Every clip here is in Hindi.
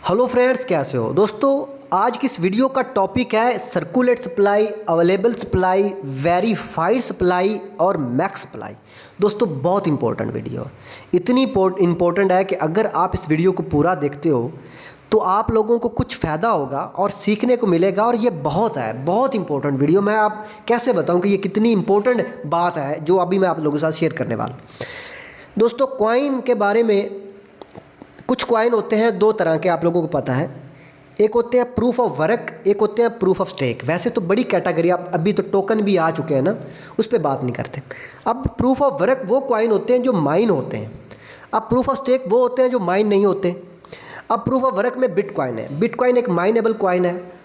हेलो फ्रेंड्स, कैसे हो दोस्तों। आज की इस वीडियो का टॉपिक है circulate supply, available supply, verified supply और मैक्स सप्लाई। दोस्तों बहुत इंपॉर्टेंट वीडियो है। इतनी इंपॉर्टेंट है कि अगर आप इस वीडियो को पूरा देखते हो तो आप लोगों को कुछ फ़ायदा होगा और सीखने को मिलेगा। और ये बहुत इंपॉर्टेंट वीडियो। मैं आप कैसे बताऊं कि ये कितनी इंपॉर्टेंट बात है जो अभी मैं आप लोगों के साथ शेयर करने वाला हूं। दोस्तों कॉइन के बारे में, कुछ कॉइन होते हैं दो तरह के, आप लोगों को पता है। एक होते हैं प्रूफ ऑफ वर्क, एक होते हैं प्रूफ ऑफ स्टेक। वैसे तो बड़ी कैटेगरी, आप अभी तो टोकन भी आ चुके हैं ना, उस पर बात नहीं करते। अब प्रूफ ऑफ वर्क वो कॉइन होते हैं जो माइन होते हैं। अब प्रूफ ऑफ स्टेक वो होते हैं जो माइन नहीं होते। अब प्रूफ ऑफ वर्क में बिटकॉइन है। बिटकॉइन एक माइनेबल कॉइन है।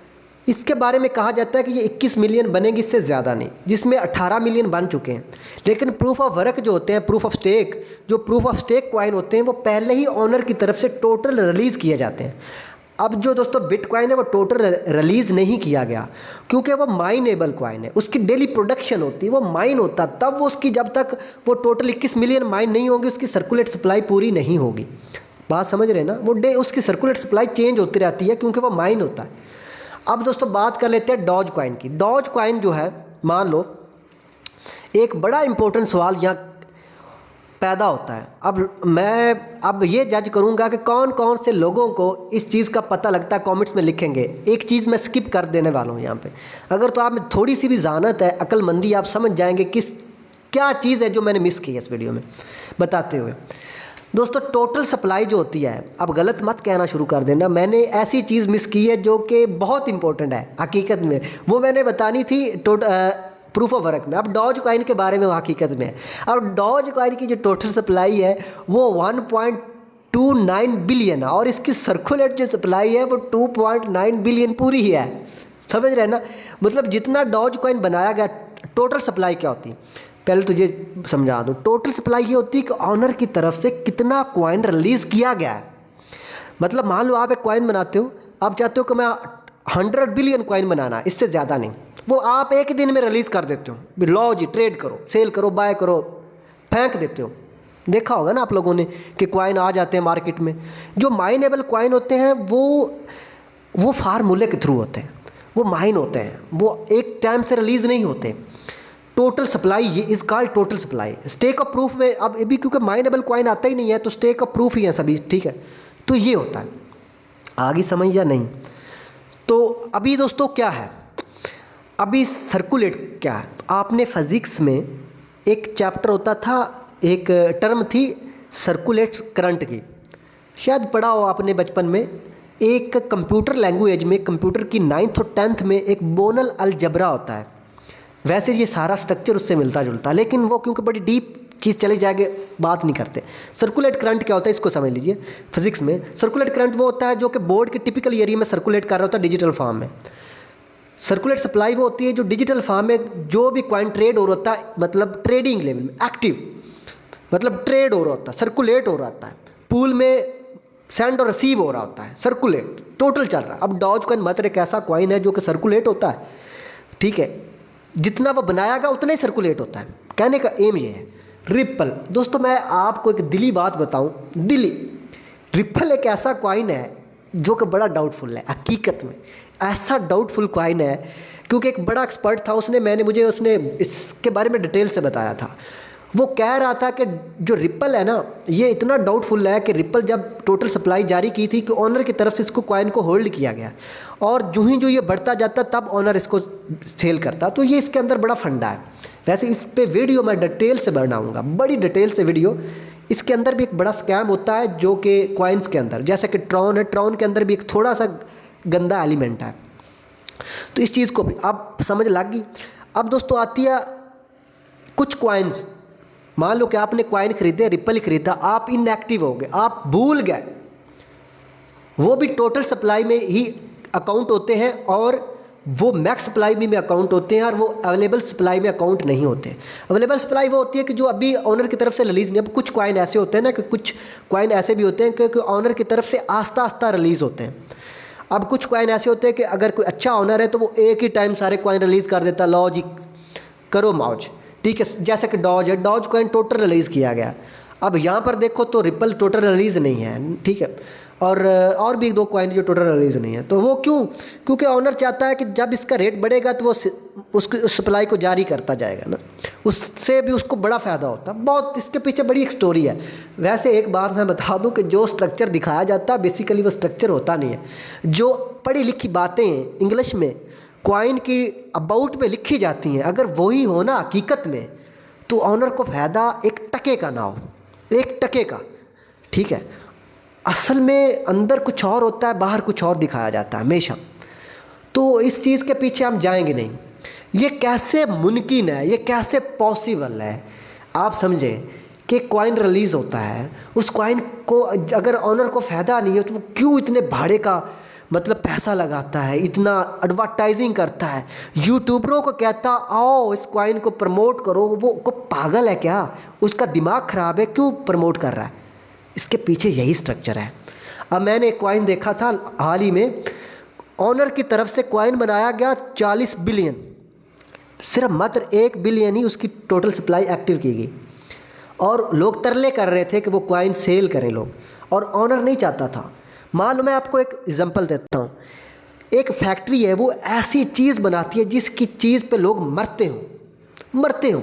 इसके बारे में कहा जाता है कि ये 21 मिलियन बनेंगे, इससे ज़्यादा नहीं, जिसमें 18 मिलियन बन चुके हैं। लेकिन प्रूफ ऑफ वर्क जो होते हैं, प्रूफ ऑफ स्टेक, जो प्रूफ ऑफ स्टेक कॉइन होते हैं वो पहले ही ऑनर की तरफ से टोटल रिलीज़ किए जाते हैं। अब जो दोस्तों बिटकॉइन है वो टोटल रिलीज़ नहीं किया गया क्योंकि वो माइनेबल कॉइन है। उसकी डेली प्रोडक्शन होती है, वो माइन होता, तब वो उसकी, जब तक वो टोटल 21 मिलियन माइन नहीं होगी उसकी सर्कुलेट सप्लाई पूरी नहीं होगी। बात समझ रहे हैं ना। वो उसकी सर्कुलेट सप्लाई चेंज होती रहती है क्योंकि वो माइन होता है। अब दोस्तों बात कर लेते हैं डॉज कॉइन की। डॉज कॉइन जो है, मान लो एक बड़ा इंपॉर्टेंट सवाल यहाँ पैदा होता है। अब ये जज करूंगा कि कौन कौन से लोगों को इस चीज़ का पता लगता है, कमेंट्स में लिखेंगे। एक चीज़ मैं स्किप कर देने वाला हूँ यहाँ पे। अगर तो आप में थोड़ी सी भी ज़हानत है, अक्लमंदी, आप समझ जाएंगे क्या चीज़ है जो मैंने मिस की है इस वीडियो में बताते हुए। दोस्तों टोटल सप्लाई जो होती है, अब गलत मत कहना शुरू कर देना, मैंने ऐसी चीज़ मिस की है जो कि बहुत इंपॉर्टेंट है हकीकत में। वो मैंने बतानी थी प्रूफ ऑफ वर्क में। अब डॉज कॉइन के बारे में वो हकीकत में है। अब डॉज कॉइन की जो टोटल सप्लाई है वो 1.29 बिलियन है और इसकी सर्कुलेट जो सप्लाई है वो 2.9 बिलियन पूरी ही है। समझ रहे हैं ना। मतलब जितना डॉज कॉइन बनाया गया, टोटल सप्लाई क्या होती है पहले तुझे समझा दूं। टोटल सप्लाई ये होती है कि ऑनर की तरफ से कितना कॉइन रिलीज किया गया है। मतलब मान लो आप एक कॉइन बनाते हो, आप चाहते हो कि मैं 100 बिलियन कॉइन बनाना, इससे ज़्यादा नहीं। वो आप एक दिन में रिलीज कर देते हो। लो जी, ट्रेड करो, सेल करो, बाय करो, फेंक देते हो। देखा होगा ना आप लोगों ने कि कॉइन आ जाते हैं मार्केट में। जो माइनेबल कॉइन होते हैं वो फार्मूले के थ्रू होते हैं, वो माइन होते हैं, वो एक टाइम से रिलीज नहीं होते। टोटल सप्लाई ये is called total supply. Stake of proof में अब भी क्योंकि माइनेबल कॉइन आता ही नहीं है तो स्टेक ऑफ प्रूफ ही है सभी, ठीक है। तो ये होता है, आगे समझ या नहीं। तो अभी दोस्तों क्या है, अभी सर्कुलेट क्या है। आपने फिजिक्स में एक चैप्टर होता था, एक टर्म थी सर्कुलेट करंट की, शायद पढ़ा हो आपने बचपन में। एक कंप्यूटर लैंग्वेज में, कंप्यूटर की 9th और 10th में एक बोनल अलजबरा होता है। वैसे ये सारा स्ट्रक्चर उससे मिलता जुलता, लेकिन वो क्योंकि बड़ी डीप चीज़ चली जाएगी बात नहीं करते। सर्कुलेट करंट क्या होता है इसको समझ लीजिए। फिजिक्स में सर्कुलेट करंट वो होता है जो कि बोर्ड के टिपिकल एरिया में सर्कुलेट कर रहा होता है डिजिटल फॉर्म में। सर्कुलेट सप्लाई वो होती है जो डिजिटल फॉर्म में जो भी कॉइन ट्रेड हो रहा होता है, मतलब ट्रेडिंग लेवल में एक्टिव, मतलब ट्रेड हो रहा होता है, सर्कुलेट हो रहा होता है, पूल में सेंड और रिसीव हो रहा होता है, सर्कुलेट टोटल चल रहा है। अब डॉज कॉइन मात्र एक ऐसा कॉइन है जो कि सर्कुलेट होता है, ठीक है। जितना वो बनाया गया उतना ही सर्कुलेट होता है। कहने का एम ये है। रिपल, दोस्तों मैं आपको एक दिली बात बताऊं, दिली, रिपल एक ऐसा कॉइन है जो कि बड़ा डाउटफुल है हकीकत में। ऐसा डाउटफुल कॉइन है क्योंकि एक बड़ा एक्सपर्ट था, उसने इसके बारे में डिटेल से बताया था। वो कह रहा था कि जो रिपल है ना, ये इतना डाउटफुल है कि रिपल जब टोटल सप्लाई जारी की थी कि ऑनर की तरफ से इसको कॉइन को होल्ड किया गया और जो ये बढ़ता जाता तब ऑनर इसको सेल करता। तो ये इसके अंदर बड़ा फंडा है। वैसे इस पे वीडियो मैं डिटेल से बनाऊंगा, बड़ी डिटेल से वीडियो। इसके अंदर भी एक बड़ा स्कैम होता है जो कि कॉइन्स के अंदर, जैसे कि ट्रॉन है, ट्रॉन के अंदर भी एक थोड़ा सा गंदा एलिमेंट है। तो इस चीज़ को भी आप समझ लग गई। अब दोस्तों आती है कुछ कॉइन्स, मान लो कि आपने कॉइन खरीदे, रिपल खरीदा, आप इनएक्टिव हो गए, आप भूल गए, वो भी टोटल सप्लाई में ही अकाउंट होते हैं और वो मैक्स सप्लाई में अकाउंट होते हैं और वो अवेलेबल सप्लाई में अकाउंट नहीं होते। अवेलेबल सप्लाई वो होती है कि जो अभी ऑनर की तरफ से रिलीज नहीं। अब कुछ कॉइन ऐसे होते हैं ना कि कुछ कॉइन ऐसे भी होते हैं कि ऑनर की तरफ से आस्ता आस्ता रिलीज होते हैं। अब कुछ कॉइन ऐसे होते हैं कि अगर कोई अच्छा ऑनर है तो वो एक ही टाइम सारे कॉइन रिलीज कर देता, लो जी करो मौज, ठीक है। जैसे कि डॉज है, डॉज कॉइन टोटल रिलीज किया गया। अब यहाँ पर देखो तो रिपल टोटल रिलीज नहीं है, ठीक है। और भी 2 कॉइन जो टोटल रिलीज नहीं है। तो वो क्यों? क्योंकि ऑनर चाहता है कि जब इसका रेट बढ़ेगा तो वो उसकी उस सप्लाई को जारी करता जाएगा ना, उससे भी उसको बड़ा फ़ायदा होता है। बहुत इसके पीछे बड़ी एक स्टोरी है। वैसे एक बात मैं बता दूं कि जो स्ट्रक्चर दिखाया जाता है बेसिकली वो स्ट्रक्चर होता नहीं है। जो पढ़ी लिखी बातें इंग्लिश में कॉइन की अबाउट में लिखी जाती हैं, अगर वही हो ना हकीकत में, तो ऑनर को फ़ायदा 1 टके का ना हो, 1 टके का, ठीक है। असल में अंदर कुछ और होता है, बाहर कुछ और दिखाया जाता है हमेशा। तो इस चीज़ के पीछे हम जाएंगे नहीं। ये कैसे मुमकिन है, ये कैसे पॉसिबल है? आप समझें कि कॉइन रिलीज़ होता है, उस कॉइन को अगर ऑनर को फ़ायदा नहीं है तो वो क्यों इतने भाड़े का मतलब पैसा लगाता है, इतना एडवर्टाइजिंग करता है, यूट्यूबरों को कहता आओ इस कॉइन को प्रमोट करो। वो को पागल है क्या? उसका दिमाग ख़राब है, क्यों प्रमोट कर रहा है? इसके पीछे यही स्ट्रक्चर है। अब मैंने एक कॉइन देखा था हाल ही में, ऑनर की तरफ से कॉइन बनाया गया 40 बिलियन, सिर्फ मात्र 1 बिलियन ही उसकी टोटल सप्लाई एक्टिव की गई, और लोग तरले कर रहे थे कि वो कॉइन सेल करें लोग, और ऑनर नहीं चाहता था। मान लो मैं आपको एक एग्जांपल देता हूँ। एक फैक्ट्री है, वो ऐसी चीज़ बनाती है जिसकी चीज़ पे लोग मरते हो।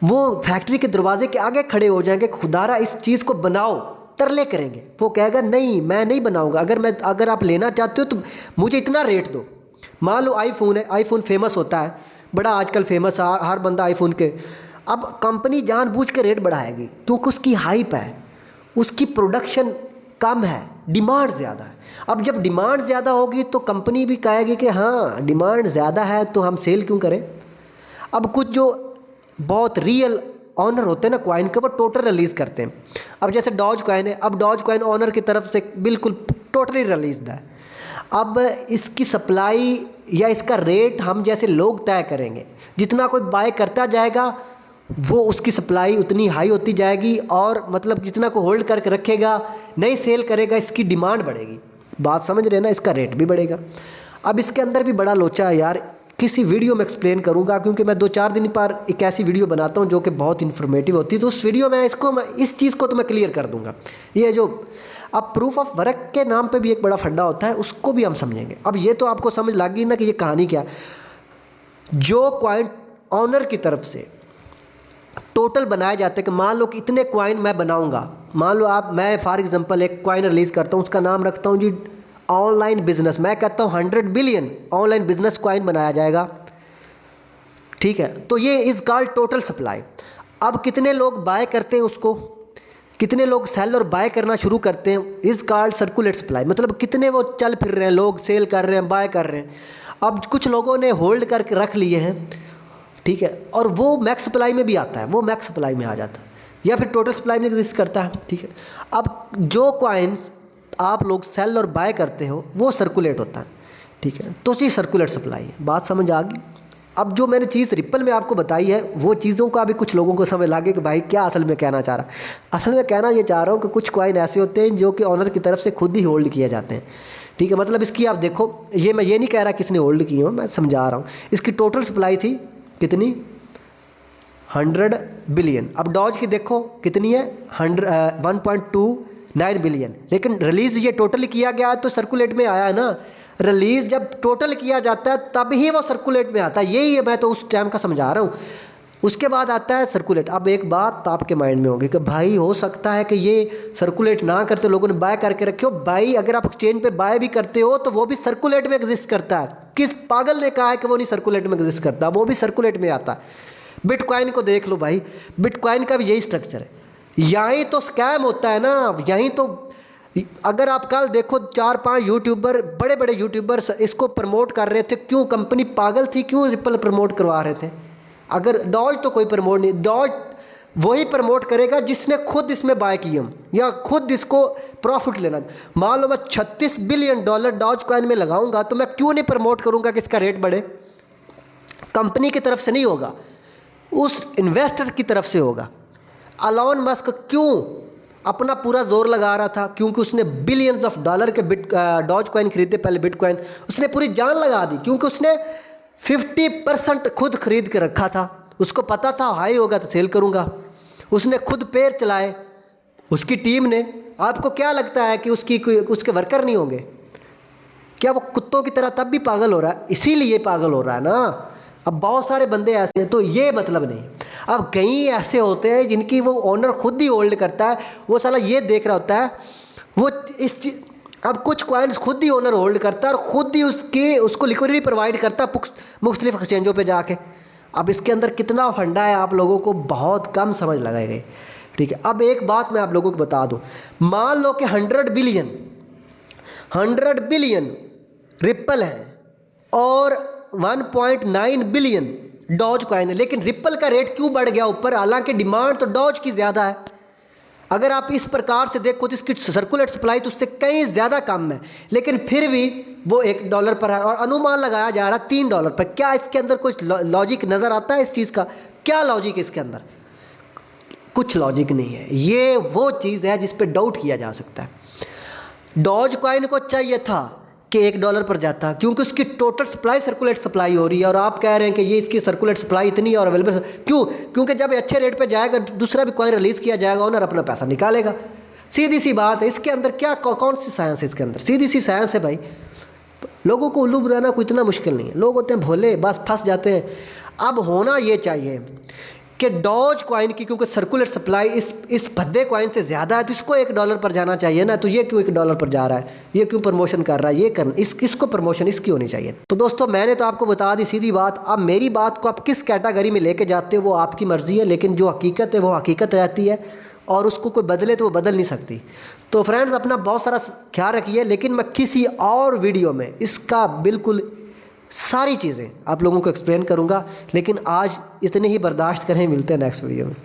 वो फैक्ट्री के दरवाजे के आगे खड़े हो जाएंगे, खुदारा इस चीज़ को बनाओ, तरले करेंगे। वो कहेगा नहीं मैं नहीं बनाऊंगा, अगर आप लेना चाहते हो तो मुझे इतना रेट दो। मान लो आईफोन है, आईफोन फेमस होता है, बड़ा आजकल फेमस है, हर बंदा आईफोन के। अब कंपनी जानबूझ के रेट बढ़ाएगी क्योंकि उसकी हाइप है, उसकी प्रोडक्शन कम है, डिमांड ज़्यादा है। अब जब डिमांड ज़्यादा होगी तो कंपनी भी कहेगी कि हाँ डिमांड ज़्यादा है तो हम सेल क्यों करें। अब कुछ जो बहुत रियल ऑनर होते हैं ना कॉइन के, वो टोटल रिलीज़ करते हैं। अब जैसे डॉज कॉइन है, अब डॉज कॉइन ऑनर की तरफ से बिल्कुल टोटली रिलीज है। अब इसकी सप्लाई या इसका रेट हम जैसे लोग तय करेंगे, जितना कोई बाय करता जाएगा वो उसकी सप्लाई उतनी हाई होती जाएगी, और मतलब जितना कोई होल्ड करके रखेगा नहीं सेल करेगा, इसकी डिमांड बढ़ेगी। बात समझ रहे हैं ना, इसका रेट भी बढ़ेगा। अब इसके अंदर भी बड़ा लोचा है यार, किसी वीडियो में एक्सप्लेन करूंगा, क्योंकि मैं 2-4 दिन पर एक ऐसी वीडियो बनाता हूं जो कि बहुत इन्फॉर्मेटिव होती है। तो उस वीडियो में इस चीज़ को तो मैं क्लियर कर दूंगा। ये जो अब प्रूफ ऑफ वर्क के नाम पे भी एक बड़ा फंडा होता है, उसको भी हम समझेंगे। अब ये तो आपको समझ लग गई ना कि ये कहानी क्या। जो कॉइन ऑनर की तरफ से टोटल बनाए जाते हैं कि मान लो कि इतने कॉइन मैं बनाऊंगा, मान लो मैं फॉर एग्जांपल एक कॉइन रिलीज करता हूं, उसका नाम रखता हूं जी ऑनलाइन बिजनेस। मैं कहता हूं 100 बिलियन ऑनलाइन बिजनेस कॉइन बनाया जाएगा, ठीक है। तो ये इज कॉल्ड टोटल सप्लाई। अब कितने लोग बाय करते हैं उसको, कितने लोग सेल और बाय करना शुरू करते हैं, इज कॉल्ड सर्कुलेट सप्लाई। मतलब कितने वो चल फिर रहे हैं, लोग सेल कर रहे हैं, बाय कर रहे हैं। अब कुछ लोगों ने होल्ड करके रख लिए हैं, ठीक है, और वो मैक्स सप्लाई में भी आता है, वो मैक्स सप्लाई में आ जाता है, या फिर टोटल सप्लाई में एग्जिस्ट करता है, ठीक है। अब जो कॉइन्स आप लोग सेल और बाय करते हो वो सर्कुलेट होता है, ठीक है। तो ये सर्कुलेट सप्लाई है। बात समझ आ गई। अब जो मैंने चीज़ रिपल में आपको बताई है, वो चीज़ों का भी कुछ लोगों को समझ लगे कि भाई क्या असल में कहना चाह रहा है। असल में कहना ये चाह रहा हूँ कि कुछ कॉइन ऐसे होते हैं जो कि ऑनर की तरफ से खुद ही होल्ड किए जाते हैं, ठीक है। मतलब इसकी आप देखो, ये मैं ये नहीं कह रहा किसने होल्ड की हो, मैं समझा रहा हूँ। इसकी टोटल सप्लाई थी कितनी, 100 बिलियन। अब डॉज की देखो कितनी है, 1.29 बिलियन। लेकिन रिलीज ये टोटल किया गया तो सर्कुलेट में आया है ना। रिलीज जब टोटल किया जाता है तब ही वो सर्कुलेट में आता है, यही है, मैं तो उस टाइम का समझा रहा हूँ। उसके बाद आता है सर्कुलेट। अब एक बात आपके माइंड में होगी कि भाई हो सकता है कि ये सर्कुलेट ना करते, लोगों ने बाय करके रखे हो। भाई अगर आप एक्सचेंज पे बाय भी करते हो तो वो भी सर्कुलेट में एग्जिस्ट करता है। किस पागल ने कहा है कि वो नहीं सर्कुलेट में एग्जिस्ट करता, वो भी सर्कुलेट में आता है। बिटकॉइन को देख लो भाई, बिटकॉइन का भी यही स्ट्रक्चर है। यहीं तो स्कैम होता है ना, यहीं तो। अगर आप कल देखो 4-5 यूट्यूबर, बड़े बड़े यूट्यूबर इसको प्रमोट कर रहे थे, क्यों? कंपनी पागल थी, क्यों रिपल प्रमोट करवा रहे थे? अगर डॉज तो कोई प्रमोट नहीं, डॉज वही प्रमोट करेगा जिसने खुद इसमें बाय किया या खुद इसको प्रॉफिट लेना। मान लो मैं $36 बिलियन डॉज कॉइन में लगाऊंगा, तो मैं क्यों नहीं प्रमोट करूंगा कि इसका रेट बढ़े? कंपनी की तरफ से नहीं होगा, उस इन्वेस्टर की तरफ से होगा। एलन मस्क क्यों अपना पूरा जोर लगा रहा था? क्योंकि उसने बिलियंस ऑफ डॉलर के डॉज कॉइन खरीदे, पहले बिटकॉइन उसने पूरी जान लगा दी, क्योंकि उसने 50% खुद खरीद के रखा था। उसको पता था हाई होगा तो सेल करूंगा। उसने खुद पैर चलाए, उसकी टीम ने, आपको क्या लगता है कि उसके वर्कर नहीं होंगे? क्या वो कुत्तों की तरह तब भी पागल हो रहा है? इसीलिए पागल हो रहा है ना। अब बहुत सारे बंदे ऐसे हैं, तो ये मतलब नहीं। अब कई ऐसे होते हैं जिनकी वो ओनर खुद ही होल्ड करता है, वो साला ये देख रहा होता है, वो अब कुछ कॉइन्स खुद ही ओनर होल्ड करता है और खुद ही उसको लिक्विडिटी प्रोवाइड करता है मुख्तलिफ एक्सचेंजों पे जाके। अब इसके अंदर कितना फंडा है आप लोगों को बहुत कम समझ लगाई गई। ठीक है, अब एक बात मैं आप लोगों को बता दूं, मान लो कि 100 बिलियन रिप्पल है और 1.9 बिलियन डॉज कॉइन है, लेकिन रिप्पल का रेट क्यों बढ़ गया ऊपर? हालांकि डिमांड तो डॉज की ज्यादा है। अगर आप इस प्रकार से देखो तो इसकी सर्कुलेट सप्लाई तो उससे कहीं ज्यादा कम है, लेकिन फिर भी वो $1 पर है और अनुमान लगाया जा रहा है $3 पर। क्या इसके अंदर कुछ लॉजिक नजर आता है इस चीज का? क्या लॉजिक इसके अंदर? कुछ लॉजिक नहीं है। ये वो चीज है जिस पे डाउट किया जा सकता है। डॉज कॉइन को चाहिए था कि $1 पर जाता, क्योंकि उसकी टोटल सप्लाई सर्कुलेट सप्लाई हो रही है, और आप कह रहे हैं कि ये इसकी सर्कुलेट सप्लाई इतनी है और अवेलेबल क्यों? क्योंकि जब अच्छे रेट पे जाएगा दूसरा भी कॉइन रिलीज किया जाएगा, ओनर अपना पैसा निकालेगा। सीधी सी बात है। इसके अंदर क्या कौन सी साइंस है? इसके अंदर सीधी सी साइंस है भाई। लोगों को उल्लू बनाना कोई इतना मुश्किल नहीं है। लोग होते हैं भोले, बस फंस जाते हैं। अब होना ये चाहिए कि डॉज कॉइन की, क्योंकि सर्कुलेट सप्लाई इस भद्दे कॉइन से ज्यादा है, तो इसको $1 पर जाना चाहिए ना। तो ये क्यों $1 पर जा रहा है? ये क्यों प्रमोशन कर रहा है? ये कर इसको प्रमोशन इसकी होनी चाहिए। तो दोस्तों मैंने तो आपको बता दी सीधी बात। अब मेरी बात को आप किस कैटेगरी में लेके जाते हो वो आपकी मर्जी है, लेकिन जो हकीकत है वो हकीकत रहती है और उसको कोई बदले तो वो बदल नहीं सकती। तो फ्रेंड्स अपना बहुत सारा ख्याल रखिए, लेकिन मैं किसी और वीडियो में इसका बिल्कुल सारी चीज़ें आप लोगों को एक्सप्लेन करूंगा। लेकिन आज इतने ही बर्दाश्त करें, मिलते हैं नेक्स्ट वीडियो में।